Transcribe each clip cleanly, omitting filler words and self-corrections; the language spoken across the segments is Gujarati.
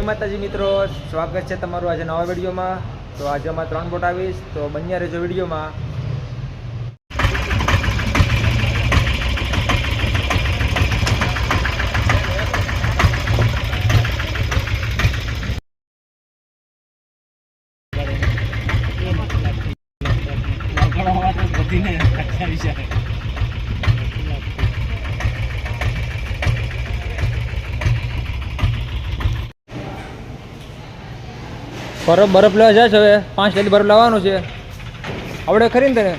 માતાજી મિત્રો, સ્વાગત છે તમારું આજે નવા વિડીયોમાં। તો આજે અમે 3 બોટ આવીશ, તો બન્યા રહેજો વિડીયોમાં। બરફ લેવા જાય છે, હવે 5 લીટર બરફ લાવવાનું છે, આવડે ખરી ને તને?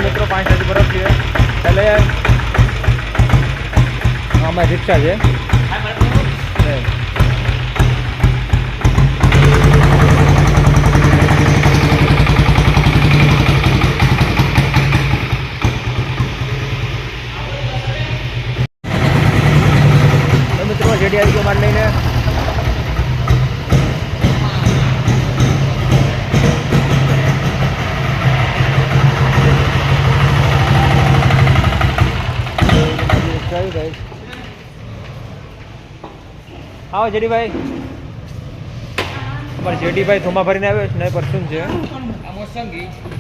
મિત્રો 5 લીટર બરફ છે, એટલે આમાં રિક્ષા છે। જેડી આવી ગયો માર લઈને। આવો જેડીભાઈ, અમારે જેડીભાઈ થોમા ભરીને આવ્યો છે ને, પરસું છે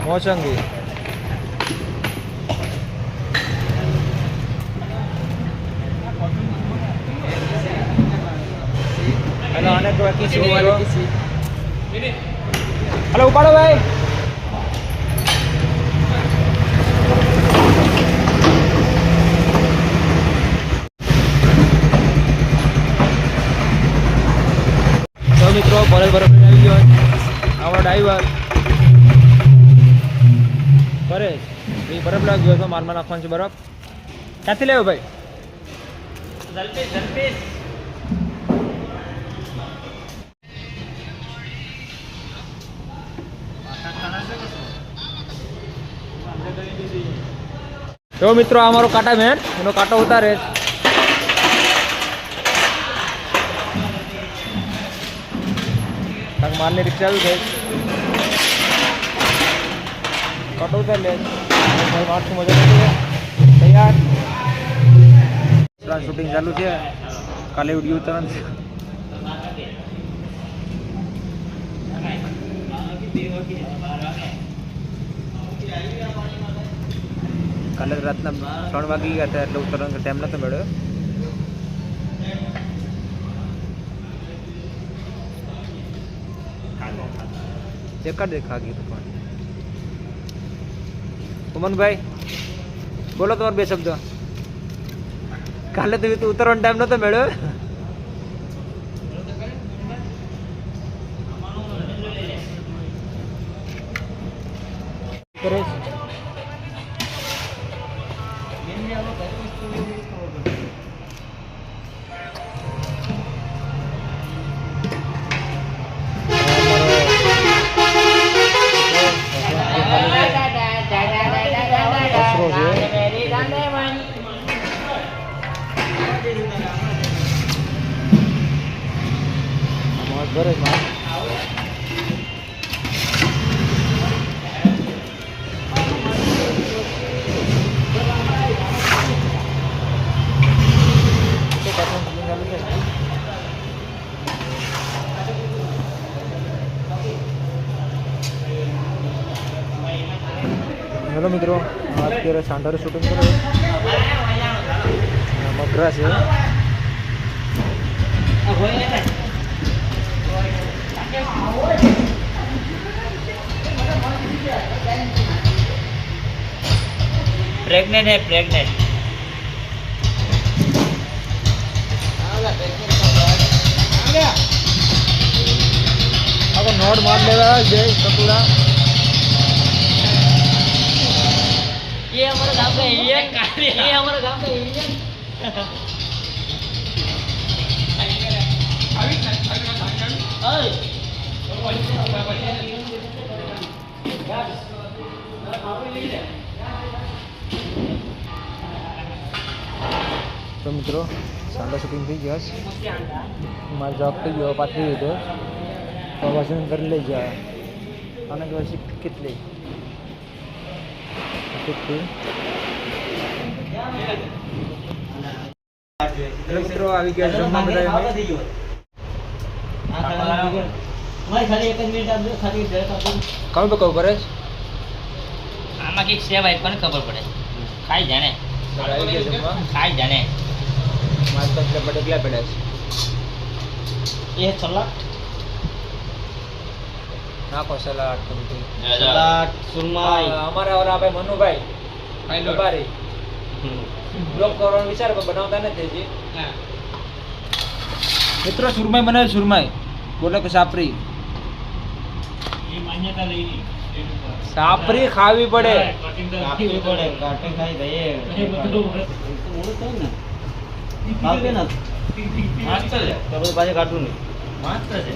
મોસંગી। हेलो आने तो किसी हेलो उपाड़ो भाई। तो मित्रों बरफ આવી ગયો આપણો ડ્રાઈવર પરેશ, એ બરફ લાગ્યો તો મારમાં નાખવાનું છે બરફ। ક્યાંથી લેવો ભાઈ? જલ્પી तो मित्रों हमारो काटा मैन एनो काटो उतारे तक मारने रिक्शा भी गए काटो उतार ले मार्च मजा तैयार शूटिंग चालू है। काले वीडियो उतरण काले रातना 3 वागी गया था, એટલે ઉતરવાનો ટાઈમ નતો મળ્યો। देखा गई तो उमन भाई बोलो तुम्हारे બે શબ્દ। કાલે તો ઉતરવાનો ટાઈમ નતો મળ્યો। हेलो मित्रों, અત્યારે સાંઢારે શૂટિંગ કરે મગરા છે। प्रेग्नेंट है प्रेग्नेंट अब नोट मार लेगा जय कपूरा। ये हमारे गांव का एलियन, ये हमारे गांव का एलियन। तो मित्रों सांडा शूटिंग थी गया, मार जॉब पे गयो पाथरी तो वाशिंग कर ले जा। અને પછી કેટલી કેટલી હેલો મિત્રો આવી ગયા જમવા બધા અમે. મારી ખાલી 1 મિનિટ આપજો, ખાલી ડ્રેસ આપજો. કોણ બકાવ કરે છે? આમાં કઈક સેવાય પણ ખબર પડે. ખાઈ જાણે, બધા આવી ગયા જમવા. ખાઈ જાણે. મારે તો એટલે બટેકલા પડ્યા છે. એ છલ્લા નાખો સલાડ તો બધું. સલાડ સુરમાઈ. અમારા ઓલા ભાઈ મનુભાઈ દબારી બ્લોક કરવાનો વિચાર પણ બનાવતા નથી હજી. મિત્રો સુરમાઈ બનાવે સુરમાઈ બોલે કે સાપરી એ માન્યતા લઈ સાપરી ખાવી પડે. આપવી પડે, કાટે ખાઈ દઈએ. એ બધું મોડું થાય ને. બાકી ના. માસ્ટર છે. તો પછી કાટું નહીં. માસ્ટર છે.